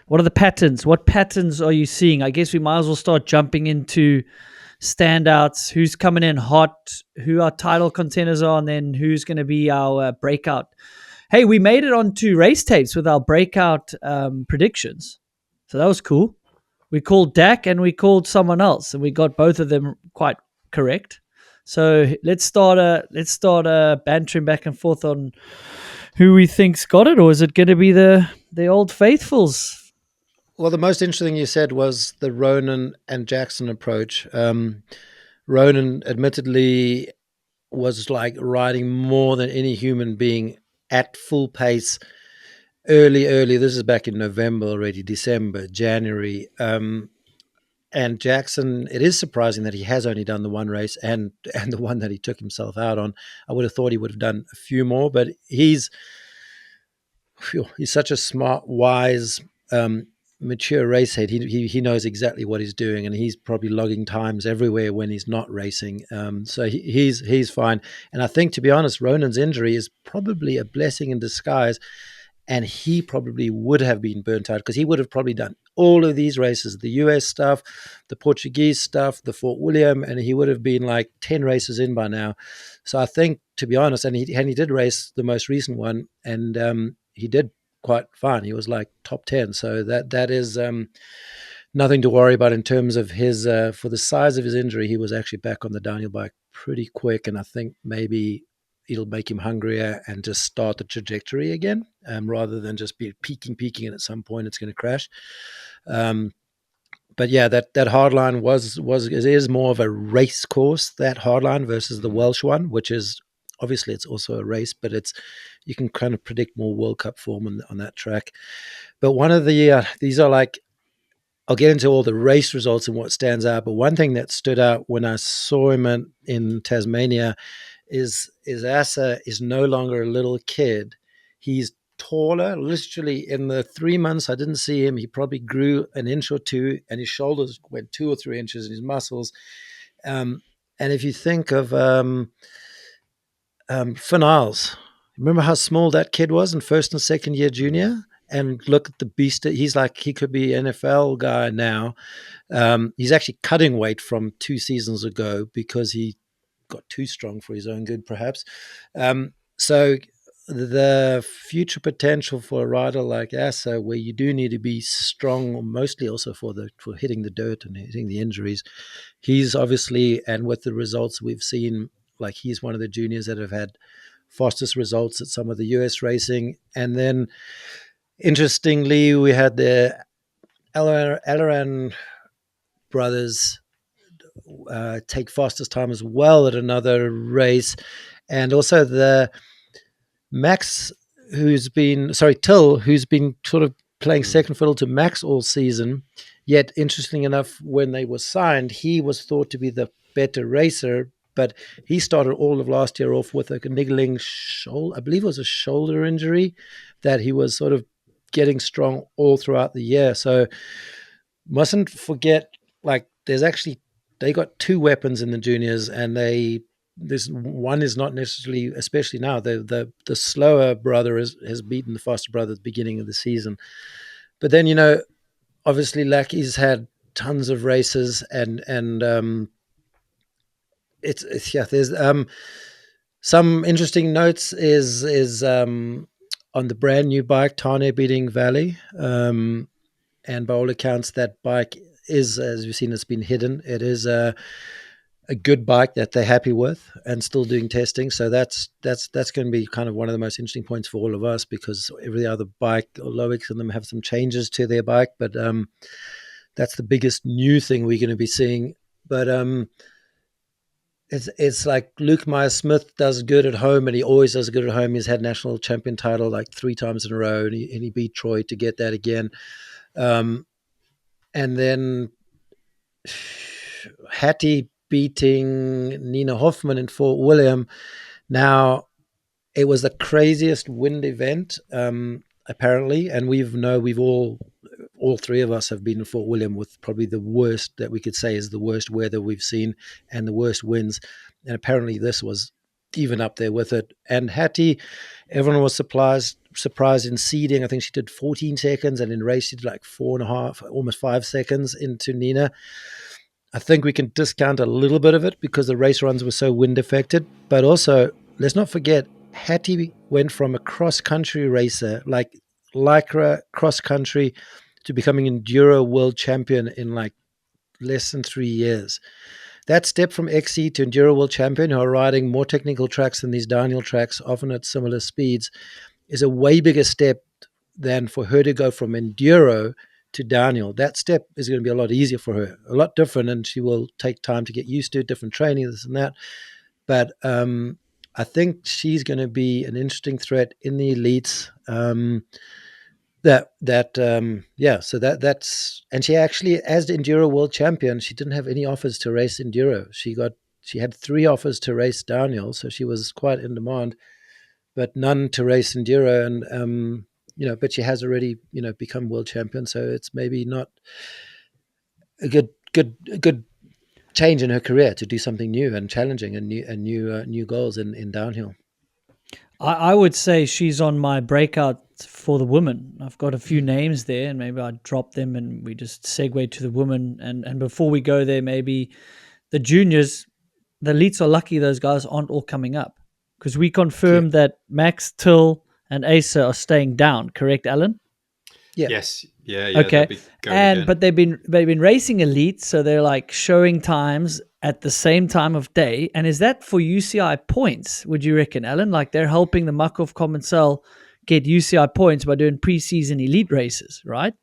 What are the patterns? What patterns are you seeing? I guess we might as well start jumping into standouts. Who's coming in hot? Who our title contenders are, and then who's going to be our breakout. Hey, we made it onto race tapes with our breakout predictions, so that was cool. We called Dak and we called someone else, and we got both of them quite correct. So let's start bantering back and forth on who we think's got it, or is it going to be the old faithfuls? Well, the most interesting you said was the Ronan and Jackson approach. Ronan admittedly was like riding more than any human being at full pace early. This is back in November already, December, January. And Jackson, it is surprising that he has only done the one race and the one that he took himself out on. I would have thought he would have done a few more, but he's such a smart, wise, mature racehead. He knows exactly what he's doing, and he's probably logging times everywhere when he's not racing. So he's fine. And I think, to be honest, Ronan's injury is probably a blessing in disguise. And he probably would have been burnt out because he would have probably done all of these races, the US stuff, the Portuguese stuff, the Fort William, and he would have been like 10 races in by now. So I think, to be honest, and he did race the most recent one, and he did quite fine. He was like top 10. So that is nothing to worry about in terms of his, for the size of his injury, he was actually back on the downhill bike pretty quick. And I think maybe it'll make him hungrier and just start the trajectory again, rather than just be peaking, and at some point it's going to crash. But yeah, that hard line is more of a race course, that hard line, versus the Welsh one, which is obviously it's also a race, but you can kind of predict more World Cup form on that track. But one of the these are like, I'll get into all the race results and what stands out. But one thing that stood out when I saw him in Tasmania is Asa is no longer a little kid. He's taller. Literally, in the 3 months I didn't see him, he probably grew an inch or two, and his shoulders went 2 or 3 inches, and his muscles. And if you think of Finn Isles, remember how small that kid was in first and second year junior? And look at the beast. He's like, he could be NFL guy now. He's actually cutting weight from 2 seasons ago because he got too strong for his own good, perhaps. So the future potential for a rider like Asa, where you do need to be strong, mostly also for hitting the dirt and hitting the injuries, he's obviously, and with the results we've seen, like he's one of the juniors that have had fastest results at some of the US racing. And then interestingly, we had the Alaran brothers take fastest time as well at another race. And also the Till, who's been sort of playing second fiddle to Max all season. Yet, interesting enough, when they were signed, he was thought to be the better racer, but he started all of last year off with a niggling shoulder, I believe it was a shoulder injury, that he was sort of getting strong all throughout the year. So mustn't forget, like, they got 2 weapons in the juniors, and this one is not necessarily, especially now, the slower brother has beaten the faster brother at the beginning of the season. But then, obviously Lackey's had tons of races, and it's yeah. There's some interesting notes is on the brand new bike, Tane beating Valley, and by all accounts that bike is, as you've seen, it's been hidden. It is a good bike that they're happy with and still doing testing. So that's going to be kind of one of the most interesting points for all of us, because every other bike, although some of them have some changes to their bike, but that's the biggest new thing we're going to be seeing. But it's like Luke Meyer-Smith does good at home, and he always does good at home. He's had national champion title like 3 times in a row, and he beat Troy to get that again. And then Hattie beating Nina Hoffman in Fort William. Now, it was the craziest wind event, apparently, and we've all 3 of us have been in Fort William with probably the worst that we could say is the worst weather we've seen and the worst winds. And apparently this was even up there with it. And Hattie, everyone was surprised surprised in seeding. I think she did 14 seconds, and in race she did like 4.5, almost 5 seconds into Nina. I think we can discount a little bit of it because the race runs were so wind affected. But also, let's not forget, Hattie went from a cross country racer, like Lycra cross country, to becoming enduro world champion in like less than 3 years. That step from XC to enduro world champion, who are riding more technical tracks than these downhill tracks, often at similar speeds, is a way bigger step than for her to go from enduro to downhill. That step is going to be a lot easier for her, a lot different, and she will take time to get used to different training, this and that. But I think she's going to be an interesting threat in the elites. Yeah. So that's, and she actually, as the enduro world champion, she didn't have any offers to race enduro. She had 3 offers to race downhill, so she was quite in demand, but none to race enduro. And but she has already become world champion, so it's maybe not a good change in her career to do something new and challenging and new goals in downhill. I would say she's on my breakout for the women. I've got a few names there, and maybe I drop them and we just segue to the women. And before we go there, maybe the juniors, the elites are lucky those guys aren't all coming up, because we confirmed that Max, Till, and Asa are staying down. Correct, Alan? Yeah. Yes. Yeah. Okay. They'll be going again. But they've been racing elite, so they're like showing times at the same time of day. And is that for UCI points, would you reckon, Alan? Like they're helping the Muckhoff Commensal get UCI points by doing preseason elite races, right?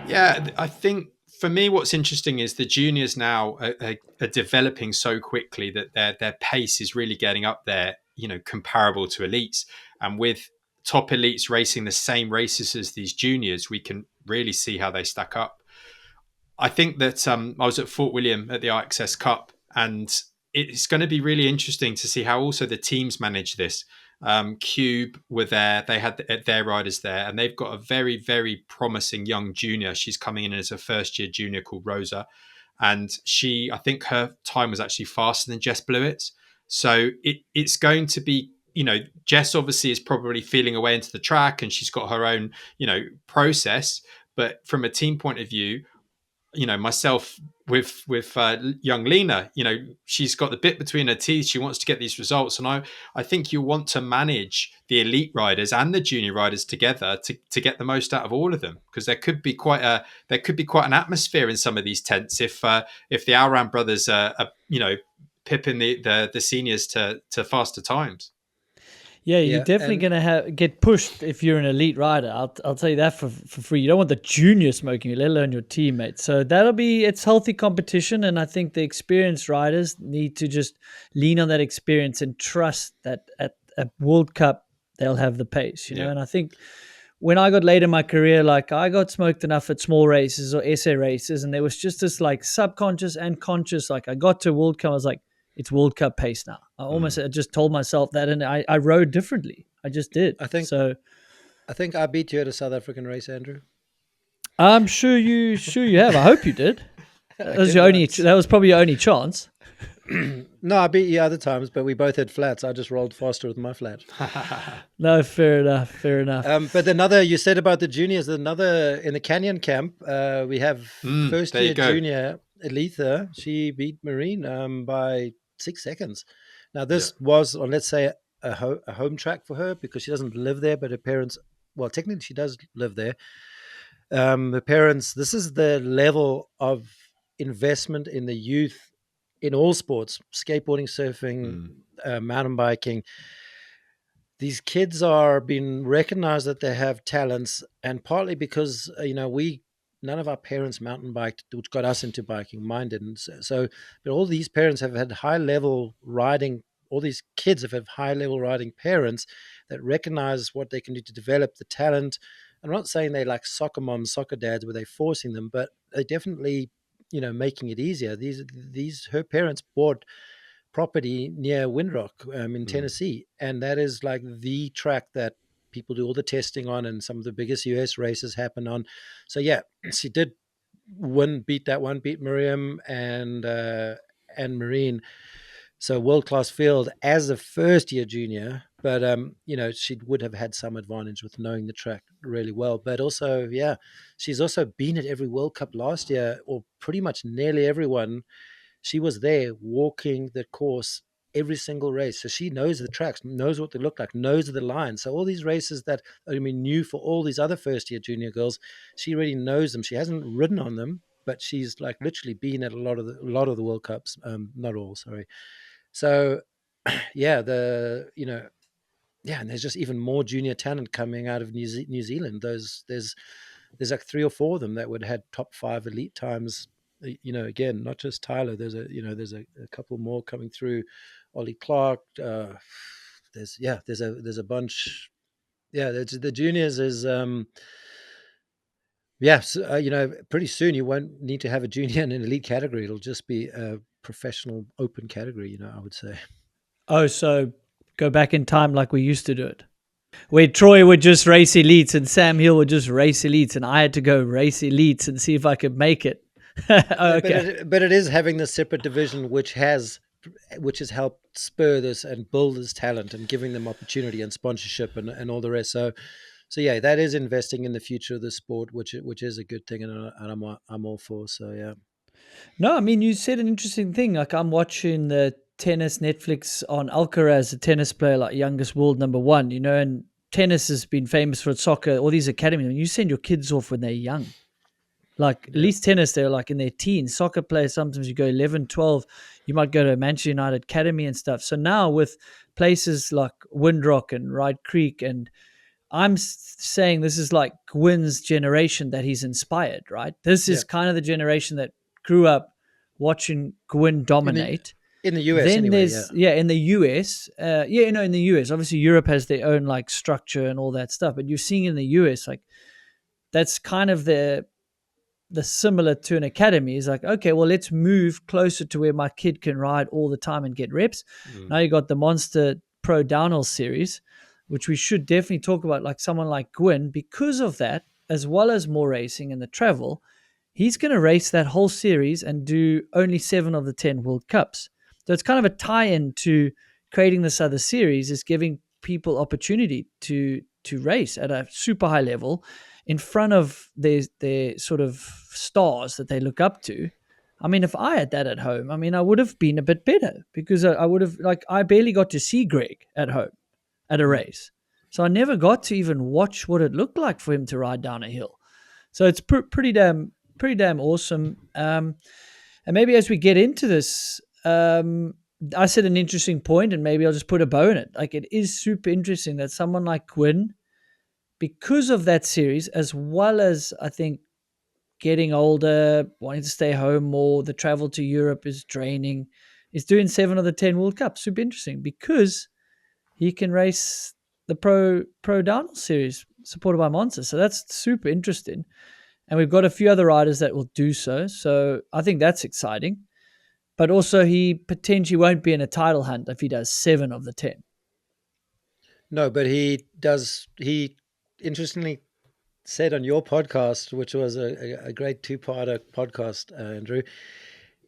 Yeah, I think for me, what's interesting is the juniors now are developing so quickly that their pace is really getting up there, comparable to elites. And with top elites racing the same races as these juniors, we can really see how they stack up. I think that I was at Fort William at the IXS Cup, and it's going to be really interesting to see how also the teams manage this. Cube were there; they had their riders there, and they've got a very, very promising young junior. She's coming in as a first-year junior called Rosa, and I think her time was actually faster than Jess Blewett's. So it's going to be, Jess obviously is probably feeling her way into the track, and she's got her own, process. But from a team point of view, myself with young Lena, she's got the bit between her teeth. She wants to get these results, and I think you want to manage the elite riders and the junior riders together to get the most out of all of them, because there could be quite an atmosphere in some of these tents if the Alran brothers are pipping the seniors to faster times. Yeah, you're definitely going to get pushed if you're an elite rider. I'll tell you that for free. You don't want the junior smoking you, let alone your teammates. So it's healthy competition, and I think the experienced riders need to just lean on that experience and trust that at a World Cup they'll have the pace, you know. And I think when I got late in my career, like I got smoked enough at small races or essay races, and there was just this like subconscious and conscious, like I got to World Cup, I was like, it's World Cup pace now. I just told myself that, and I rode differently. I just did. I think I beat you at a South African race, Andrew. I'm sure you have. I hope you did. That was probably your only chance. No, I beat you other times, but we both had flats. I just rolled faster with my flat. No, fair enough. But you said about the juniors, another in the Canyon camp, we have first year junior Elitha. She beat Marine by 6 seconds. Now this was on, let's say, a home track for her because she doesn't live there, but her parents, well, technically she does live there. Her parents, this is the level of investment in the youth in all sports, skateboarding, surfing, mountain biking. These kids are being recognized that they have talents, and partly because, none of our parents mountain biked, which got us into biking. Mine didn't. So, but all these parents have had high level riding. All these kids have had high level riding parents that recognize what they can do to develop the talent. I'm not saying they like soccer moms, soccer dads, where they're forcing them, but they definitely, making it easier. Her parents bought property near Windrock in Tennessee, and that is like the track that people do all the testing on, and some of the biggest US races happen on. So yeah, she did beat Miriam and Marine. So world-class field as a first-year junior, but she would have had some advantage with knowing the track really well. But also, yeah, she's also been at every World Cup last year, or pretty much nearly everyone. She was there walking the course every single race. So she knows the tracks, knows what they look like, knows the lines. So all these races that new for all these other first year junior girls, she already knows them. She hasn't ridden on them, but she's like literally been at a lot of the World Cups. Not all, sorry. So yeah, and there's just even more junior talent coming out of New Zealand. There's like 3 or 4 of them that would have had top 5 elite times. Again, not just Tyler. There's a couple more coming through. Ollie Clark. There's a bunch. Yeah, the juniors is pretty soon you won't need to have a junior in an elite category. It'll just be a professional open category. I would say. Oh, so go back in time like we used to do it, where Troy would just race elites and Sam Hill would just race elites, and I had to go race elites and see if I could make it. Okay. But it is having the separate division which has helped spur this and build this talent and giving them opportunity and sponsorship and all the rest. So yeah, that is investing in the future of the sport, which is a good thing, and I'm all for. So yeah. No, I mean, you said an interesting thing. Like, I'm watching the tennis Netflix on Alcaraz, a tennis player, like youngest world number 1, and tennis has been famous for its soccer, all these academies. You send your kids off when they're young. Like, at least tennis, they're like in their teens. Soccer players, sometimes you go 11, 12, you might go to Manchester United Academy and stuff. So now with places like Windrock and Ride Creek, and I'm saying this is like Gwyn's generation that he's inspired, right? This is kind of the generation that grew up watching Gwyn dominate. In the US, then anyway, there's in the US, in the US, obviously Europe has their own like structure and all that stuff, but you're seeing in the US, like, that's kind of the similar to an academy is like, okay, well, let's move closer to where my kid can ride all the time and get reps. Now you got the Monster Pro Downhill Series, which we should definitely talk about, like someone like Gwyn, because of that, as well as more racing and the travel, he's going to race that whole series and do only 7 of the 10 World Cups. So it's kind of a tie-in to creating this other series, is giving people opportunity to race at a super high level in front of their sort of stars that they look up to. I mean, if I had that at home, I mean, I would have been a bit better, because I would have, like, I barely got to see Greg at home at a race. So I never got to even watch what it looked like for him to ride down a hill. So it's pretty damn awesome. And maybe as we get into this, I said an interesting point, and maybe I'll just put a bow in it. Like, it is super interesting that someone like Gwyn, because of that series, as well as, I think, getting older, wanting to stay home more, the travel to Europe is draining, is doing 7 of the 10 World Cups. Super interesting, because he can race the Pro Downhill Series supported by Monster. So that's super interesting. And we've got a few other riders that will do so. So I think that's exciting. But also, he potentially won't be in a title hunt if he does 7 of the 10. No, but he does. He interestingly said on your podcast, which was a great 2-parter podcast, Andrew,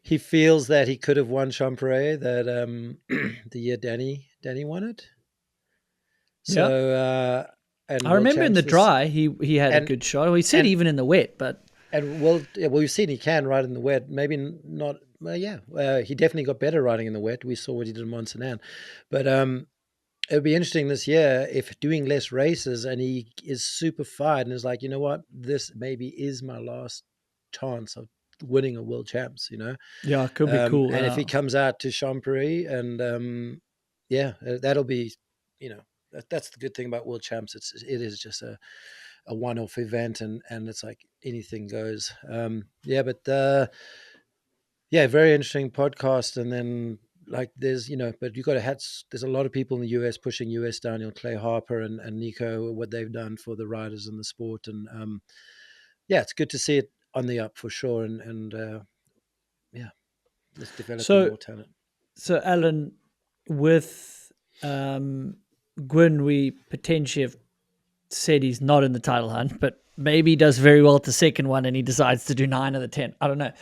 he feels that he could have won Champeray that the year Danny won it. So and I remember in the dry he had a good shot. Well, he said even in the wet, but we've seen he can ride in the wet. Maybe not. He definitely got better riding in the wet. We saw what he did in Mont-Saint-Anne, but it would be interesting this year if doing less races and he is super fired and is like, you know what, this maybe is my last chance of winning a world champs, Yeah, it could be cool. And if he comes out to Champery and that'll be, that's the good thing about world champs. It is just a one-off event and it's like anything goes. Very interesting podcast. And then, like, there's, but you got to there's a lot of people in the US pushing US downhill, Clay Harper and Nico, what they've done for the riders in the sport. And it's good to see it on the up for sure. And let's develop more talent. So Alan, with Gwyn, we potentially have said he's not in the title hunt, but maybe he does very well at the second one and he decides to do 9 of the 10. I don't know.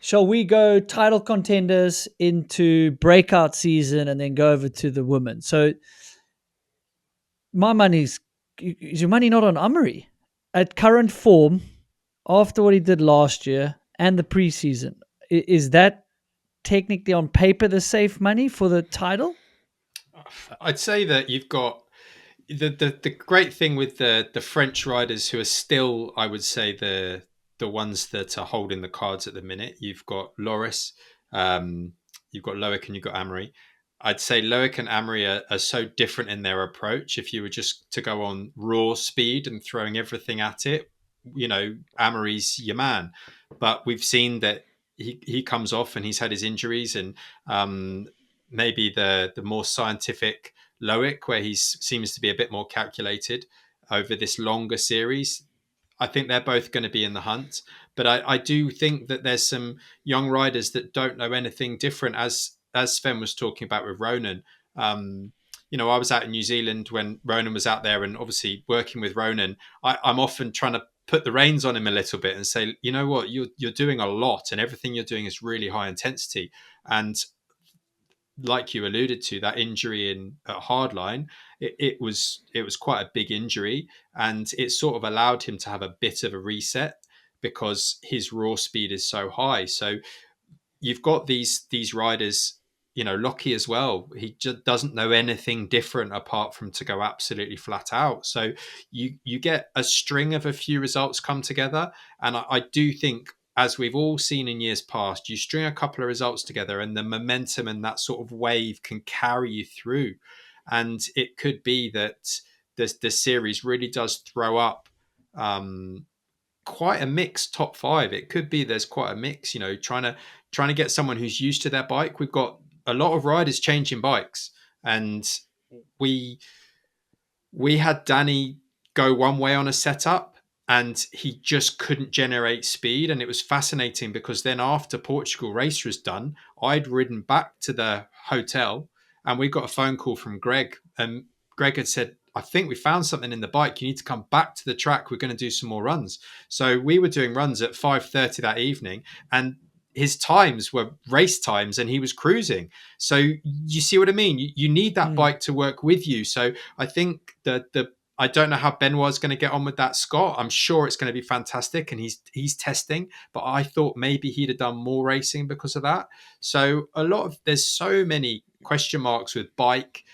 Shall we go title contenders into breakout season and then go over to the women? So my money's is your money not on Amory at current form after what he did last year and the preseason? Is that technically on paper the safe money for the title? I'd say that you've got the great thing with the French riders who are still, I would say, the ones that are holding the cards at the minute. You've got Loris, you've got Loic, and you've got Amory. I'd say Loic and Amory are so different in their approach. If you were just to go on raw speed and throwing everything at it, Amory's your man. But we've seen that he comes off and he's had his injuries, and maybe the more scientific Loic, where he seems to be a bit more calculated over this longer series. I think they're both going to be in the hunt, but I do think that there's some young riders that don't know anything different, as Sven was talking about with Ronan. I was out in New Zealand when Ronan was out there, and obviously working with Ronan, I'm often trying to put the reins on him a little bit and say, you know what, you're doing a lot, and everything you're doing is really high intensity. And like you alluded to, that injury in at hardline, it was quite a big injury, and it sort of allowed him to have a bit of a reset because his raw speed is so high. So you've got these riders, Lockie as well. He just doesn't know anything different apart from to go absolutely flat out. So you get a string of a few results come together, and I do think, as we've all seen in years past, you string a couple of results together and the momentum and that sort of wave can carry you through. And it could be that the series really does throw up quite a mixed top five. It could be there's quite a mix, trying to get someone who's used to their bike. We've got a lot of riders changing bikes, and we had Danny go one way on a setup and he just couldn't generate speed. And it was fascinating because then after Portugal race was done, I'd ridden back to the hotel and we got a phone call from Greg, and Greg had said, I think we found something in the bike. You need to come back to the track. We're going to do some more runs. So we were doing runs at 5:30 that evening, and his times were race times and he was cruising. So you see what I mean? You need that bike to work with you. So I think that I don't know how Benoit's going to get on with that, Scott. I'm sure it's going to be fantastic, and he's testing. But I thought maybe he'd have done more racing because of that. So there's so many question marks with bike,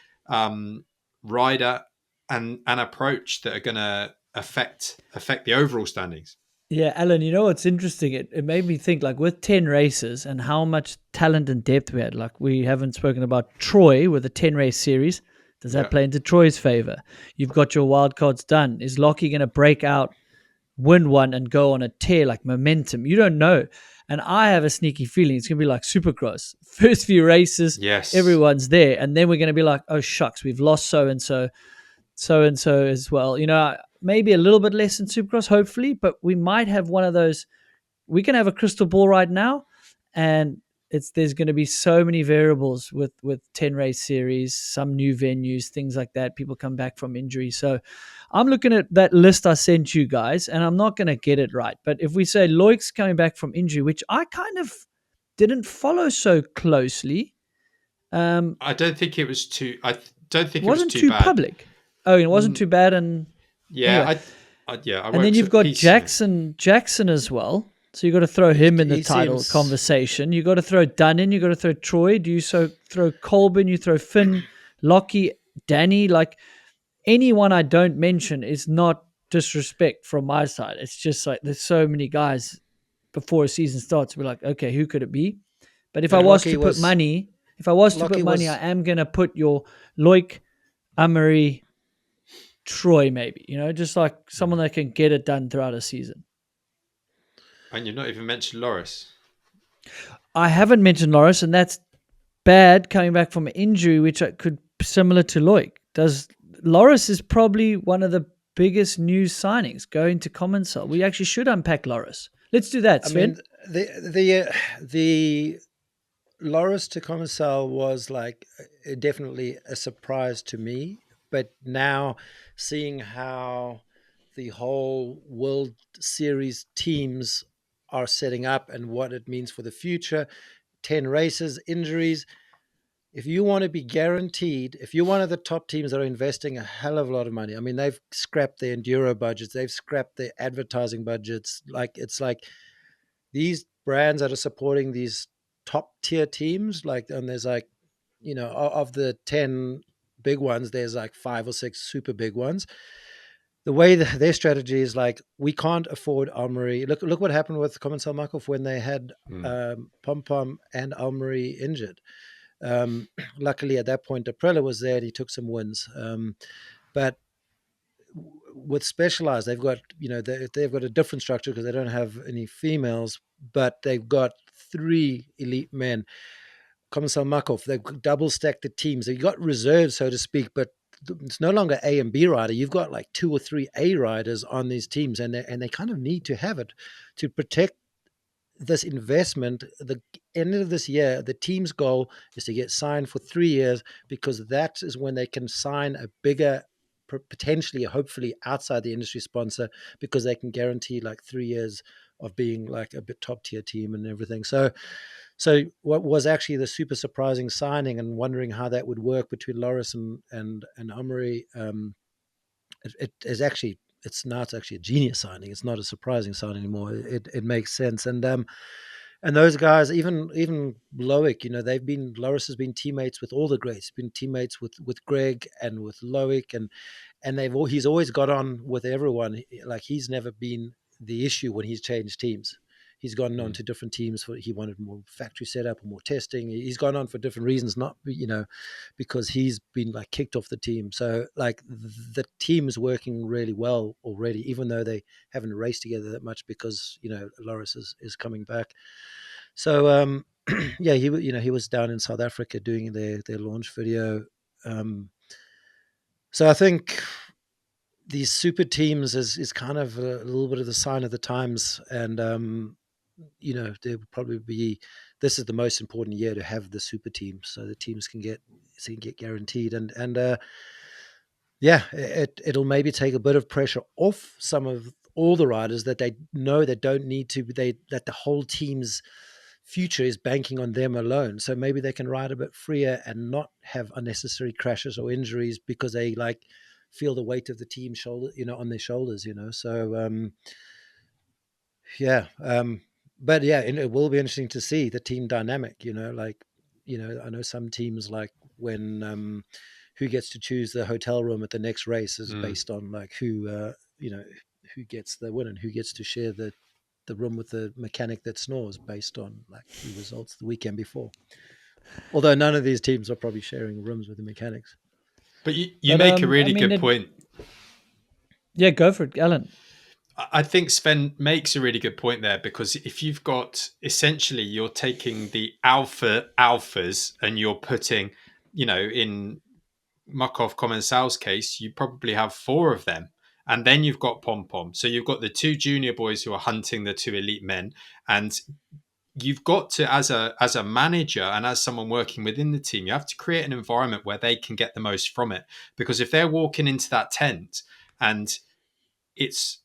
rider, and approach that are going to affect the overall standings. Yeah, Alan, you know what's interesting? It made me think, like, with 10 races and how much talent and depth we had. Like, we haven't spoken about Troy with a 10-race series. Does that play into Troy's favor? You've got your wild cards done. Is Lockie going to break out, win one, and go on a tear like momentum? You don't know. And I have a sneaky feeling it's going to be like Supercross. First few races, yes, everyone's there. And then we're going to be like, oh, shucks, we've lost so-and-so as well. Maybe a little bit less in Supercross, hopefully, but we might have one of those. We can have a crystal ball right now, and there's going to be so many variables with 10 race series, some new venues, things like that. People come back from injury. So I'm looking at that list I sent you guys, and I'm not going to get it right. But if we say Loic's coming back from injury, which I kind of didn't follow so closely. I don't think it was too. I don't think it wasn't was too bad. Public. Oh, it wasn't too bad, and yeah, anyway. And then you've got Jackson as well. So you got to throw him in the title conversation. You got to throw Dunn in. You got to throw Troy. Do you throw Colburn? You throw Finn, Lockie, Danny. Like, anyone I don't mention is not disrespect from my side. It's just like there's so many guys before a season starts. We're like, okay, who could it be? But if I was to put money, I am gonna put your Loic, Amory, Troy, maybe. Just like someone that can get it done throughout a season. And you've not even mentioned Loris. I haven't mentioned Loris, and that's bad coming back from an injury, which could be similar to Loic. Loris is probably one of the biggest news signings going to Commensal. We actually should unpack Loris. Let's do that, Sven. I mean, the Loris to Commensal was like definitely a surprise to me, but now seeing how the whole World Series teams are setting up and what it means for the future, 10 races, injuries, if you want to be guaranteed, if you're one of the top teams that are investing a hell of a lot of money, I mean, they've scrapped their enduro budgets, they've scrapped their advertising budgets. Like, it's like these brands that are supporting these top tier teams, like, and there's like, of the 10 big ones, there's like 5 or 6 super big ones. The way their strategy is like, we can't afford Almery. Look what happened with Commensal Markov when they had Pom Pom and Almery injured. Luckily, at that point, Aprilla was there and he took some wins. But with Specialized, they've got they've got a different structure because they don't have any females, but they've got 3 elite men. Komisar Makov, they've double stacked the teams. They've got reserves, so to speak, but it's no longer A and B rider. You've got like 2 or 3 A riders on these teams, and they kind of need to have it to protect this investment. The end of this year, the team's goal is to get signed for 3 years, because that is when they can sign a bigger, potentially, hopefully outside the industry sponsor, because they can guarantee like 3 years of being like a bit top tier team and everything. So what was actually the super surprising signing, and wondering how that would work between Loris and Omri, it is actually, it's actually a genius signing. It's not a surprising signing anymore. It makes sense. And those guys, even Loic, Loris has been teammates with all the greats. Been teammates with Greg and with Loic, and he's always got on with everyone. Like, he's never been the issue when he's changed teams. He's gone on to different teams he wanted more factory setup or more testing. He's gone on for different reasons, not because he's been like kicked off the team. So like the team is working really well already, even though they haven't raced together that much, because Loris is coming back. So yeah, he was down in South Africa doing their launch video. So I think these super teams is kind of a little bit of the sign of the times, and there will probably be, this is the most important year to have the super team, so the teams can get guaranteed, and yeah, it'll maybe take a bit of pressure off some of all the riders, that they know they don't need to, that the whole team's future is banking on them alone. So maybe they can ride a bit freer and not have unnecessary crashes or injuries, because they like feel the weight of the team shoulder, on their shoulders, So yeah, but yeah, it will be interesting to see the team dynamic. I know some teams, like when who gets to choose the hotel room at the next race is based on like who gets the win, and who gets to share the room with the mechanic that snores, based on like the results the weekend before. Although none of these teams are probably sharing rooms with the mechanics. But you make a really good point. Yeah, go for it, Alan. I think Sven makes a really good point there, because if you've got, essentially, you're taking the alphas and you're putting, in Makov Commensal's case, you probably have 4 of them. And then you've got Pom Pom. So you've got the 2 junior boys who are hunting the 2 elite men. And you've got to, as a manager and as someone working within the team, you have to create an environment where they can get the most from it. Because if they're walking into that tent and it's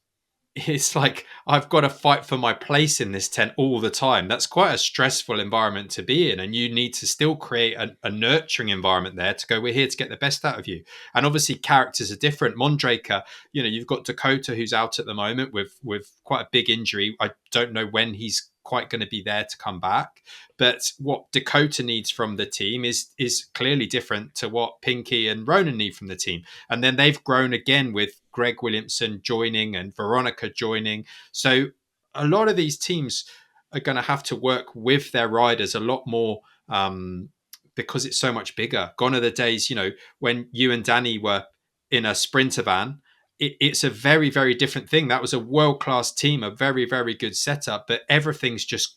like, I've got to fight for my place in this tent all the time, that's quite a stressful environment to be in. And you need to still create a nurturing environment there to go, we're here to get the best out of you. And obviously characters are different. Mondraker, you've got Dakota, who's out at the moment with quite a big injury. I don't know when he's quite going to be there to come back, but what Dakota needs from the team is clearly different to what Pinky and Ronan need from the team. And then they've grown again with Greg Williamson joining and Veronica joining. So a lot of these teams are going to have to work with their riders a lot more, because it's so much bigger. Gone are the days, when you and Danny were in a sprinter van. It's a very, very different thing. That was a world-class team, a very, very good setup, but everything's just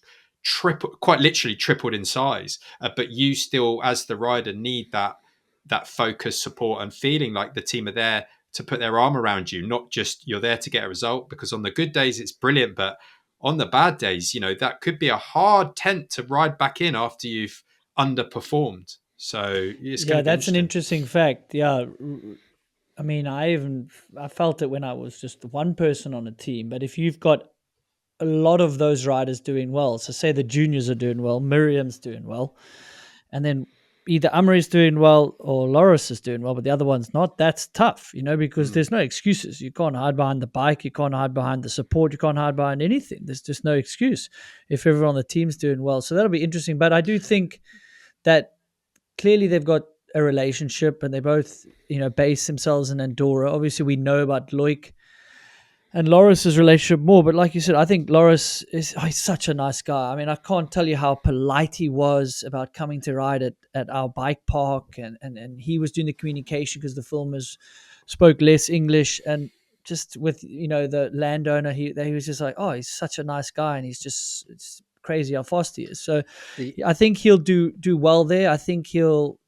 quite literally tripled in size. But you still, as the rider, need that focus, support, and feeling like the team are there to put their arm around you, not just you're there to get a result. Because on the good days, it's brilliant, but on the bad days, that could be a hard tent to ride back in after you've underperformed. So that's an interesting fact. Yeah. I mean, I felt it when I was just one person on a team. But if you've got a lot of those riders doing well, so say the juniors are doing well, Miriam's doing well, and then either Amari's doing well or Loris is doing well, but the other one's not, that's tough, because there's no excuses. You can't hide behind the bike. You can't hide behind the support. You can't hide behind anything. There's just no excuse if everyone on the team's doing well. So that'll be interesting. But I do think that clearly they've got a relationship and they both, base themselves in Andorra. Obviously, we know about Loic and Loris's relationship more, but like you said, I think Loris he's such a nice guy. I mean, I can't tell you how polite he was about coming to ride at our bike park, and he was doing the communication because the filmers spoke less English, and just with the landowner, he was just like, oh, he's such a nice guy, and it's crazy how fast he is. So I think he'll do well there. I think he'll.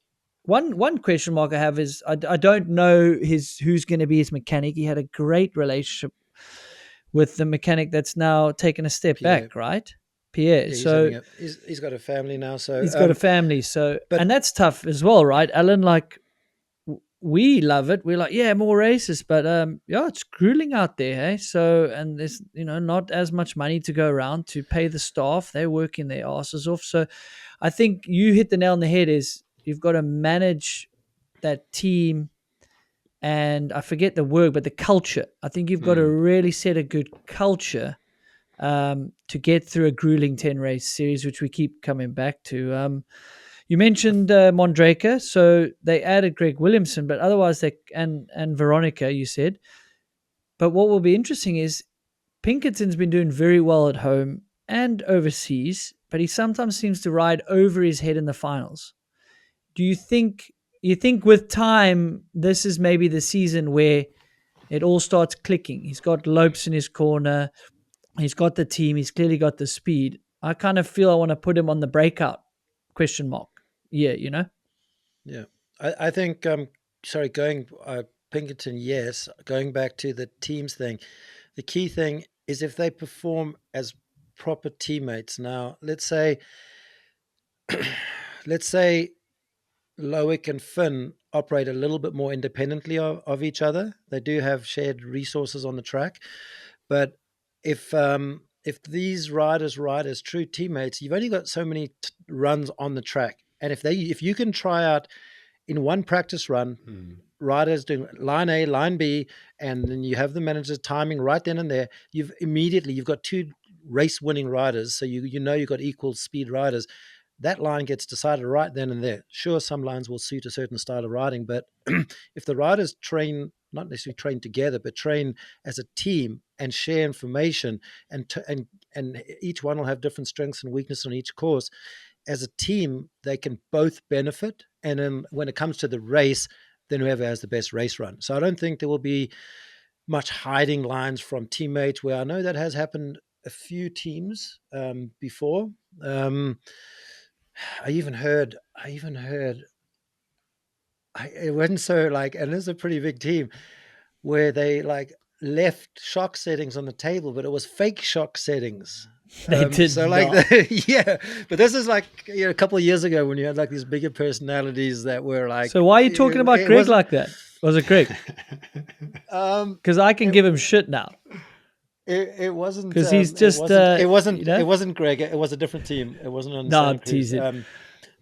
One question mark I have is I don't know who's going to be his mechanic. He had a great relationship with the mechanic that's now taken a step Pierre. back, right? Pierre. Yeah, so he's got a family now. So he's got a family. So, but, and that's tough as well, right? Alan, like, we love it. We're like, yeah, more races, but yeah, it's grueling out there, hey. So, and there's not as much money to go around to pay the staff. They're working their asses off. So, I think you hit the nail on the head. Is you've got to manage that team. And I forget the word, but the culture. I think you've got to really set a good culture to get through a grueling 10 race series, which we keep coming back to. You mentioned Mondraker, so they added Greg Williamson, but otherwise and Veronica, you said. But what will be interesting is Pinkerton's been doing very well at home and overseas, but he sometimes seems to ride over his head in the finals. Do you think with time this is maybe the season where it all starts clicking? He's got Lopes in his corner, he's got the team, he's clearly got the speed. I kind of feel I want to put him on the breakout question mark. Yeah. Yeah, I think going Pinkerton, yes. Going back to the teams thing, the key thing is if they perform as proper teammates. Now let's say Loic and Finn operate a little bit more independently of each other. They do have shared resources on the track, but if these riders ride as true teammates, you've only got so many runs on the track, and if you can try out in one practice run, riders doing line A, line B, and then you have the manager's timing right then and there, you've got two race-winning riders, so you've got equal speed riders. That line gets decided right then and there. Sure, some lines will suit a certain style of riding, but if the riders not necessarily train together, but train as a team and share information, and each one will have different strengths and weaknesses on each course. As a team, they can both benefit. And then when it comes to the race, then whoever has the best race run. So I don't think there will be much hiding lines from teammates, where I know that has happened a few teams before. I even heard it wasn't so like, and this is a pretty big team, where they like left shock settings on the table, but it was fake shock settings. They did so not. Like yeah, but this is like a couple of years ago when you had like these bigger personalities that were like. So why are you talking about Greg like that? Was it Greg? Because I can give him shit now. It wasn't because he's just. It wasn't Greg. It was a different team. It wasn't on the no, same cruise.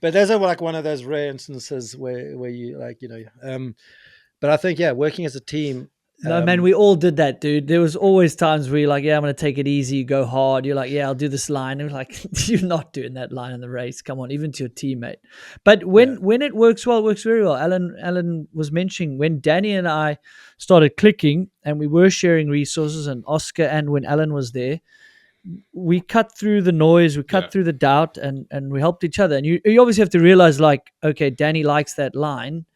But there's like one of those rare instances where you like But I think working as a team. No, man, we all did that, dude. There was always times where you're like, yeah, I'm going to take it easy, you go hard. You're like, yeah, I'll do this line. And we're like, you're not doing that line in the race. Come on, even to your teammate. But when it works well, it works very well. Alan was mentioning when Danny and I started clicking and we were sharing resources, and Oscar, and when Alan was there, we cut through the noise, we cut through the doubt, and we helped each other. And you obviously have to realize, like, okay, Danny likes that line.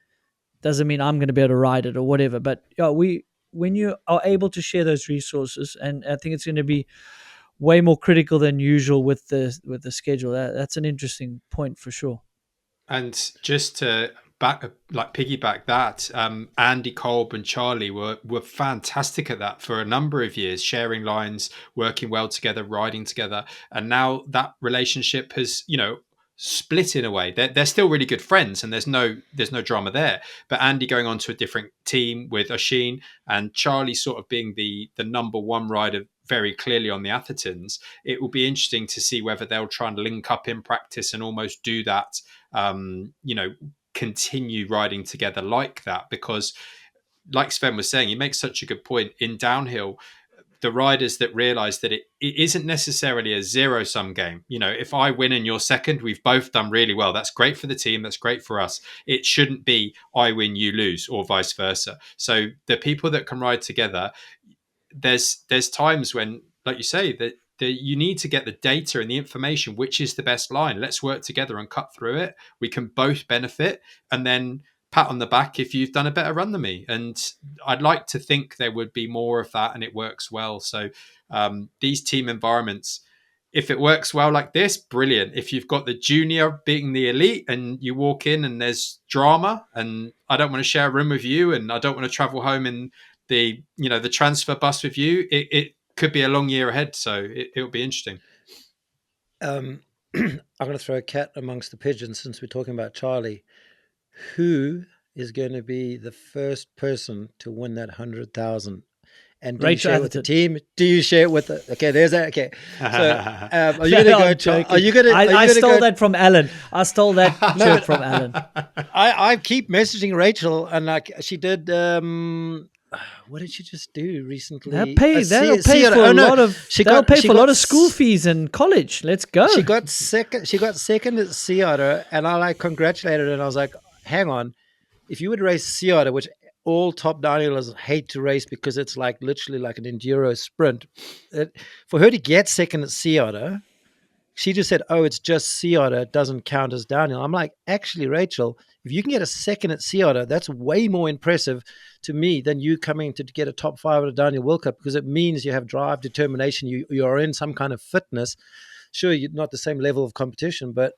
Doesn't mean I'm going to be able to ride it or whatever. But when you are able to share those resources, and I think it's going to be way more critical than usual with the schedule. That's an interesting point for sure. And just to piggyback that, Andy, Kolb, and Charlie were fantastic at that for a number of years, sharing lines, working well together, riding together, and now that relationship has split in a way. They're still really good friends, and there's no drama there. But Andy going on to a different team with Oshin, and Charlie sort of being the number one rider very clearly on the Athertons. It will be interesting to see whether they'll try and link up in practice and almost do that, continue riding together like that. Because like Sven was saying, he makes such a good point. In downhill, the riders that realize that it isn't necessarily a zero-sum game. If I win and you're second, we've both done really well. That's great for the team. That's great for us. It shouldn't be I win, you lose, or vice versa. So the people that can ride together, there's times when, like you say, that you need to get the data and the information, which is the best line. Let's work together and cut through it. We can both benefit, and then pat on the back if you've done a better run than me. And I'd like to think there would be more of that, and it works well. So these team environments, if it works well like this, brilliant. If you've got the junior beating the elite and you walk in and there's drama and I don't want to share a room with you and I don't want to travel home in the transfer bus with you, it could be a long year ahead. So it'll be interesting. I'm going to throw a cat amongst the pigeons since we're talking about Charlie. Who is going to be the first person to win that 100,000? And do you share it with the team? Do you share it with the? Okay, there's that. Okay, so are you going to go? Are you going to? I stole that from Alan. I stole that joke from Alan. I keep messaging Rachel, and like she did. What did she just do recently? That'll pay for a lot of school fees in college. Let's go. She got second at Sea Otter, and I congratulated her, and I was like, hang on, if you would race Sea Otter, which all top downhillers hate to race because it's like literally like an enduro sprint, for her to get second at Sea Otter, she just said, oh, it's just Sea Otter, it doesn't count as downhill. I'm like, actually, Rachel, if you can get a second at Sea Otter, that's way more impressive to me than you coming to get a top 5 at a downhill World Cup, because it means you have drive, determination, you are in some kind of fitness. Sure, you're not the same level of competition, but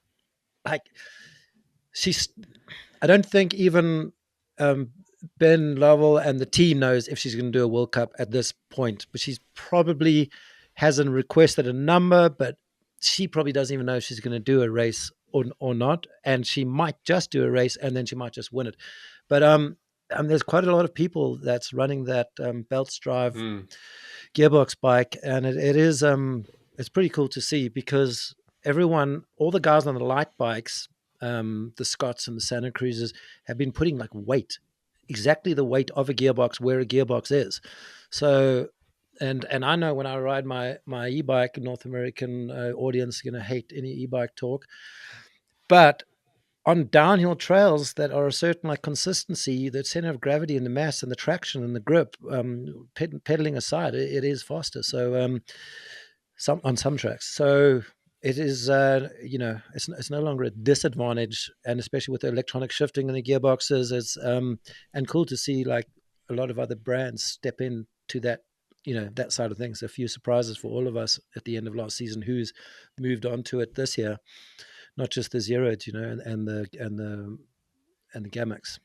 like I don't think even Ben Lovell and the team knows if she's going to do a World Cup at this point, but she's probably hasn't requested a number, but she probably doesn't even know if she's going to do a race or not, and she might just do a race and then she might just win it. But there's quite a lot of people that's running that Belts Drive Gearbox bike, and it is it's pretty cool to see, because all the guys on the light bikes, the Scots and the Santa Cruzes, have been putting like weight, exactly the weight of a gearbox where a gearbox is. So, and I know when I ride my e-bike, North American audience is going to hate any e-bike talk, but on downhill trails that are a certain like consistency, the center of gravity and the mass and the traction and the grip, pedaling aside, it is faster. So on some tracks. So it is, it's no longer a disadvantage, and especially with the electronic shifting and the gearboxes, it's and cool to see like a lot of other brands step into that, that side of things. A few surprises for all of us at the end of last season, who's moved on to it this year, not just the Zeroed, and the Gamex.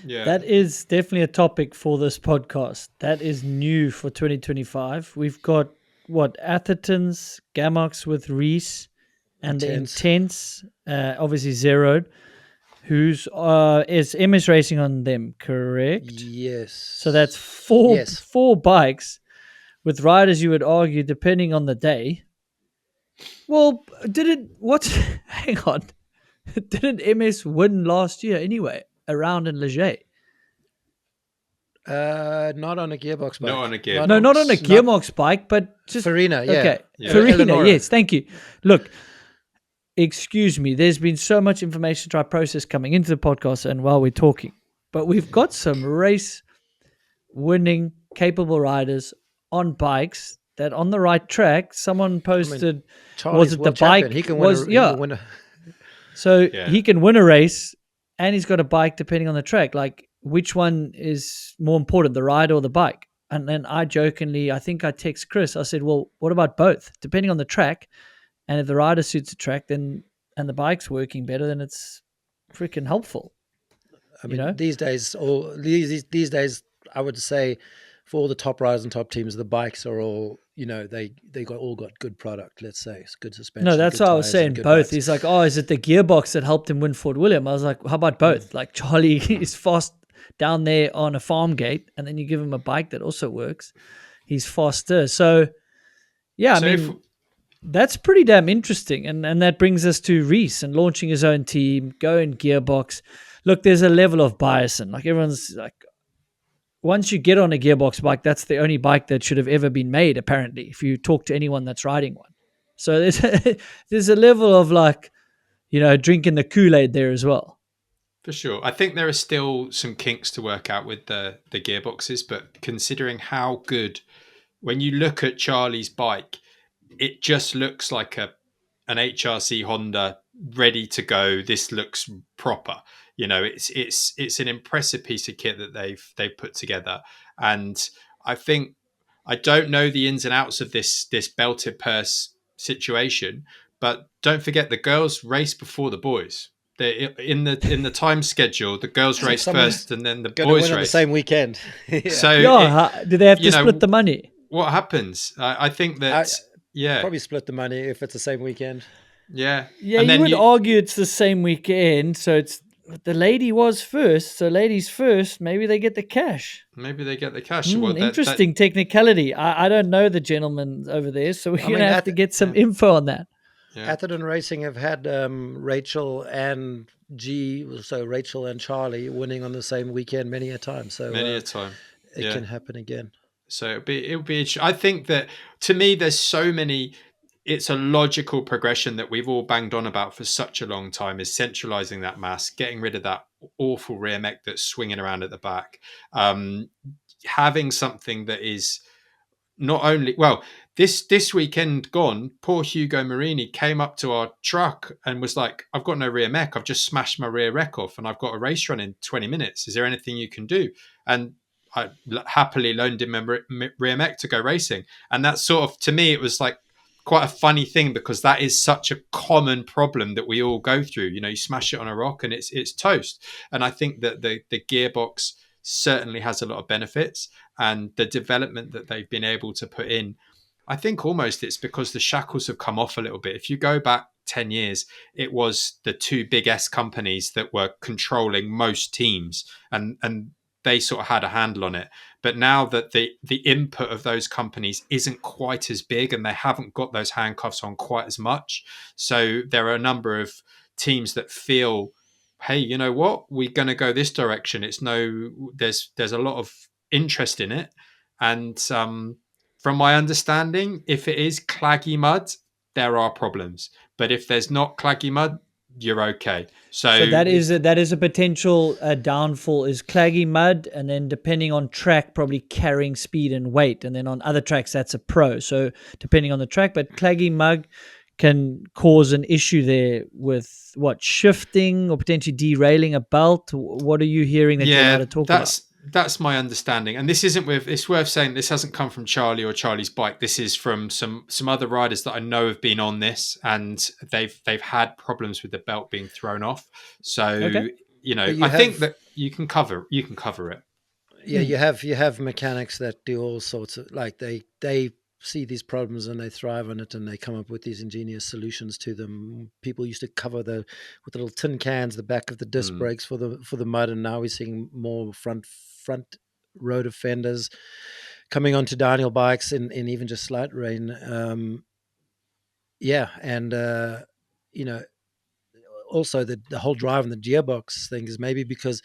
Yeah, that is definitely a topic for this podcast. That is new for 2025. We've got Athertons, Gamox with Reese, and the Intense, obviously Zeroed, who's is MS Racing on them, correct? Yes. So that's four bikes with riders, you would argue, depending on the day. Well, hang on. Didn't MS win last year anyway, around in Leger? Not on a gearbox bike. Not on a gearbox. No, not on a gearbox bike, but just Farina, yeah. Okay, yeah. Farina, Eleonora. yes, thank you. Look, excuse me, there's been so much information to process coming into the podcast and while we're talking, but we've got some race-winning, capable riders on bikes that on the right track, someone posted, was it the bike? He can win He can win a race, and he's got a bike depending on the track. Like, which one is more important, the ride or the bike? And then I think I text Chris, I said, well, what about both? Depending on the track, and if the rider suits the track, then and the bike's working better, then it's freaking helpful. I mean, these days, I would say for all the top riders and top teams, the bikes are all, they all got good product, let's say. It's good suspension. No, that's what I was saying, both. Bikes. He's like, oh, is it the gearbox that helped him win Fort William? I was like, how about both? Like, Charlie is fast down there on a farm gate, and then you give him a bike that also works. He's faster. So Yeah, I So if mean, that's pretty damn interesting. And that brings us to Reese and launching his own team, going Gearbox. Look, there's a level of bias, and like everyone's like, once you get on a Gearbox bike, that's the only bike that should have ever been made, apparently, if you talk to anyone that's riding one. So there's a level of like, drinking the Kool-Aid there as well. For sure. I think there are still some kinks to work out with the gearboxes, but considering how good, when you look at Charlie's bike, it just looks like an HRC Honda ready to go. This looks proper. It's an impressive piece of kit that they've put together. And I think, I don't know the ins and outs of this belted purse situation, but don't forget the girls race before the boys. They in the time schedule, the girls race Someone's first, and then the going to boys win on the race. same weekend. Yeah. So Do they have to split the money? What happens? I think that Probably split the money if it's the same weekend. Yeah, Yeah, and you then would argue it's the same weekend, so it's the lady was first, so ladies first. Maybe they get the cash. Maybe they get the cash. Interesting technicality. I don't know the gentleman over there, so we're going to have to get some info on that. Yeah. Atherton Racing have had Rachel and Rachel and Charlie winning on the same weekend many a time. So it can happen again. So it'll be. I think that, to me, there's so many. It's a logical progression that we've all banged on about for such a long time, is centralizing that mass, getting rid of that awful rear mech that's swinging around at the back, having something that is not only, well, this weekend gone, poor Hugo Marini came up to our truck and was like, I've got no rear mech. I've just smashed my rear wreck off and I've got a race run in 20 minutes. Is there anything you can do? And I happily loaned him a rear mech to go racing. And that's sort of, to me, it was like quite a funny thing, because that is such a common problem that we all go through. You smash it on a rock and it's toast. And I think that the gearbox certainly has a lot of benefits, and the development that they've been able to put in, I think almost it's because the shackles have come off a little bit. If you go back 10 years, it was the two big S companies that were controlling most teams, and they sort of had a handle on it. But now that the input of those companies isn't quite as big, and they haven't got those handcuffs on quite as much, so there are a number of teams that feel, hey, you know what, we're going to go this direction. There's a lot of interest in it. And from my understanding, if it is claggy mud, there are problems. But if there's not claggy mud, you're okay. So that is a potential downfall, is claggy mud, and then depending on track, probably carrying speed and weight, and then on other tracks that's a pro. So depending on the track, but claggy mud can cause an issue there with shifting or potentially derailing a belt. What are you hearing that you're allowed to talk about? That's my understanding, and it's worth saying this hasn't come from Charlie or Charlie's bike. This is from some other riders that I know have been on this, and they've had problems with the belt being thrown off. So I think that you can cover it. Yeah, you have mechanics that do all sorts of, like, they see these problems and they thrive on it, and they come up with these ingenious solutions to them. People used to cover with the little tin cans the back of the disc brakes for the mud, and now we're seeing more front rotor fenders coming onto downhill bikes in even just slight rain. Also the whole drive and the gearbox thing is maybe because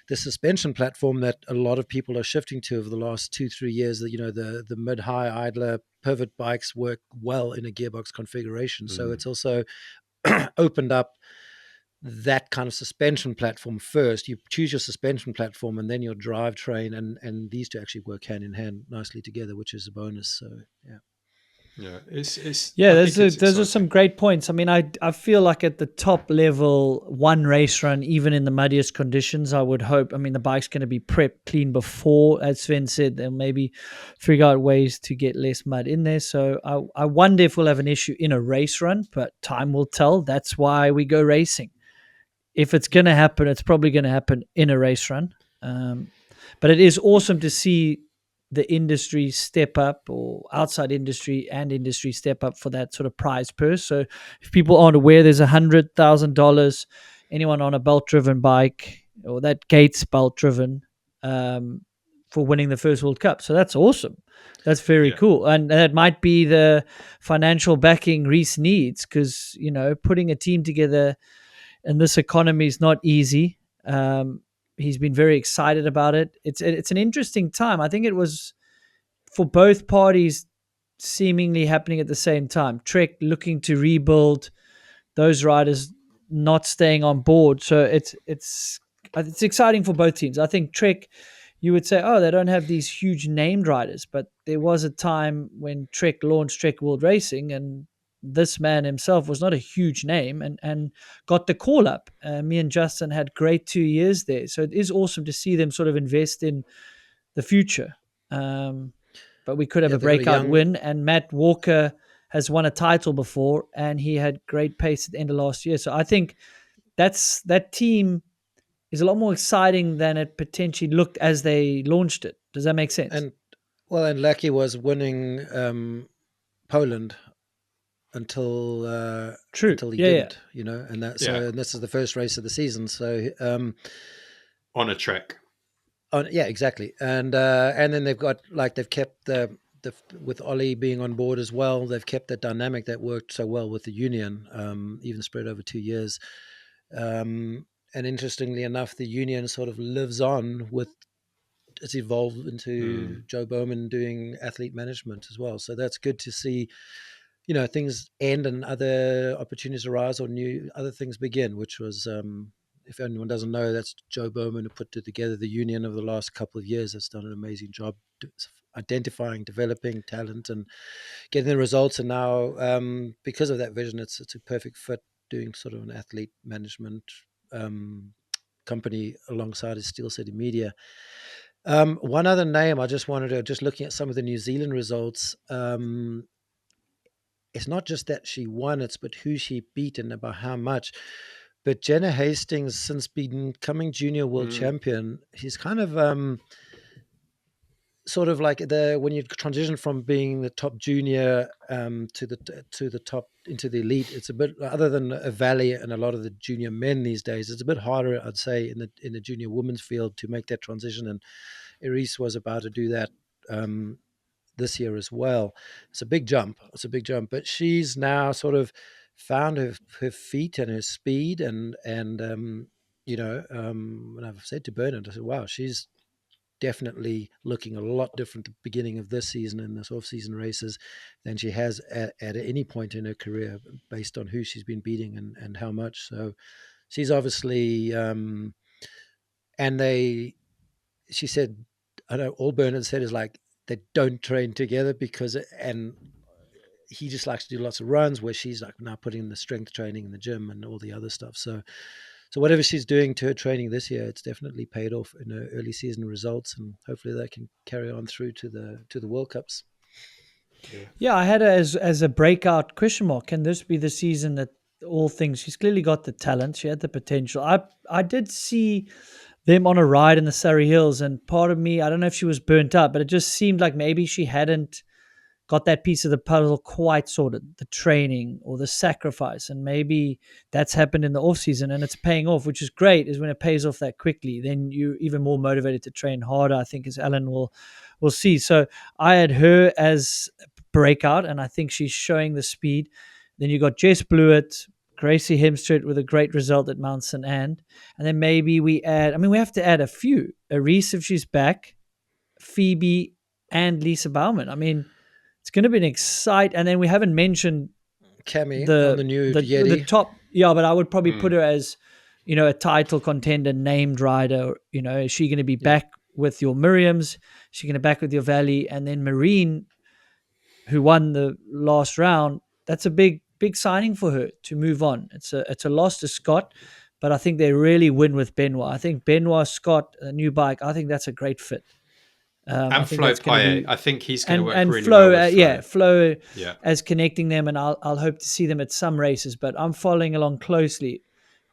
the suspension platform that a lot of people are shifting to over the last 2-3 years, that the mid-high idler pivot bikes work well in a gearbox configuration. So it's also opened up that kind of suspension platform first. You choose your suspension platform and then your drivetrain, and these two actually work hand in hand nicely together, which is a bonus. So those are some great points. I mean, I feel like at the top level, one race run, even in the muddiest conditions, I would hope. I mean, the bike's going to be prepped clean before, as Sven said. They'll maybe figure out ways to get less mud in there. So I wonder if we'll have an issue in a race run, but time will tell. That's why we go racing. If it's going to happen, it's probably going to happen in a race run. But it is awesome to see the industry step up, or outside industry and industry step up for that sort of prize purse. So if people aren't aware, there's $100,000. Anyone on a belt-driven bike, or that Gates belt-driven, for winning the first World Cup. So that's awesome. That's very Yeah. cool. And that might be the financial backing Reece needs, because, putting a team together in this economy is not easy. He's been very excited about it. It's an interesting time. I think it was for both parties seemingly happening at the same time. Trek looking to rebuild, those riders not staying on board. So it's exciting for both teams. I think Trek, you would say, oh, they don't have these huge named riders, but there was a time when Trek launched Trek World Racing, and this man himself was not a huge name and got the call up. Me and Justin had great 2 years there. So it is awesome to see them sort of invest in the future. But we could have Yeah, a they've got a breakout young win, and Matt Walker has won a title before, and he had great pace at the end of last year. So I think that team is a lot more exciting than it potentially looked as they launched it. Does that make sense? and Lackey was winning Poland True. until he Yeah, yeah. didn't, and Yeah. and this is the first race of the season. So On a Trek. yeah, exactly. And then they've kept the with Ollie being on board as well. They've kept that dynamic that worked so well with the union, even spread over 2 years. And interestingly enough, the union sort of lives on with. It's evolved into Joe Bowman doing athlete management as well. So that's good to see, things end and other opportunities arise or new other things begin, which was, if anyone doesn't know, that's Joe Bowman who put together the union over the last couple of years. Has done an amazing job identifying, developing talent and getting the results. And now, because of that vision, it's a perfect fit doing sort of an athlete management company alongside his Steel City Media. One other name I just wanted to, just looking at some of the New Zealand results, it's not just that she won, it's but who she beat and about how much. But Jenna Hastings, since becoming junior world champion, she's kind of sort of like when you transition from being the top junior to the top into the elite, it's a bit, other than a Valley and a lot of the junior men these days, it's a bit harder, I'd say, in the junior women's field to make that transition. And Eris was about to do that this year as well. It's a big jump. But she's now sort of found her feet and her speed, and and I've said to Bernard, I said, wow, she's definitely looking a lot different at the beginning of this season in this off-season races than she has at any point in her career, based on who she's been beating and how much. So she's obviously she said, I know all Bernard said is like, they don't train together and he just likes to do lots of runs, where she's like now putting in the strength training in the gym and all the other stuff. So whatever she's doing to her training this year, it's definitely paid off in her early season results, and hopefully they can carry on through to the World Cups. Yeah, I had her as a breakout question mark. Can this be the season that all things? She's clearly got the talent. She had the potential. I did see them on a ride in the Surrey Hills, and part of me, I don't know if she was burnt up, but it just seemed like maybe she hadn't got that piece of the puzzle quite sorted, the training or the sacrifice. And maybe that's happened in the off season and it's paying off, which is great, is when it pays off that quickly. Then you're even more motivated to train harder, I think, as Alan will see. So I had her as breakout, and I think she's showing the speed. Then you got Jess Blewett, Gracie Hemstreet with a great result at Mount St. Anne. And then maybe we have to add a few. Reese, if she's back, Phoebe, and Lisa Bauman. I mean, it's going to be an exciting, and then we haven't mentioned Cami on the new Yeti. The top, yeah, but I would probably put her as, a title contender, named rider. Is she going to be back with your Miriams? Is she going to back with your Valley? And then Marine, who won the last round, that's a big signing for her to move on. It's a loss to Scott, but I think they really win with Benoit. I think Benoit, Scott, a new bike, I think that's a great fit. And I think Flo that's going to be, I think he's going to work and really Flo, well with Flo. Flo as connecting them, and I'll hope to see them at some races. But I'm following along closely.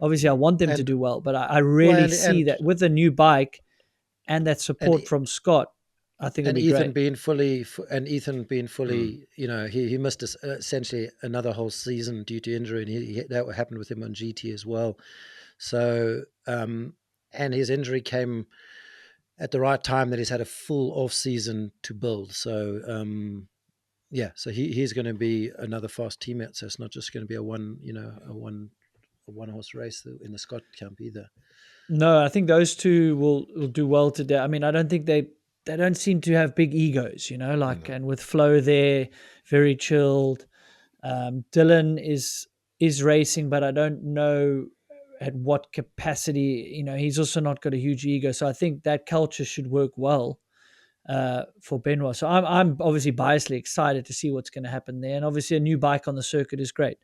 Obviously, I want them to do well, but I really see that with the new bike and that support from Scott, I think it'll be Ethan great. being fully, he missed essentially another whole season due to injury, and that happened with him on GT as well. So, and his injury came at the right time that he's had a full off season to build. So so he's going to be another fast teammate. So it's not just going to be a one horse race in the Scott camp either. No, I think those two will do well today. I mean, I don't think they don't seem to have big egos, and with Flo there, very chilled. Dylan is racing, but I don't know at what capacity. He's also not got a huge ego, so I think that culture should work well for Benoit. So I'm obviously biasly excited to see what's going to happen there, and obviously a new bike on the circuit is great.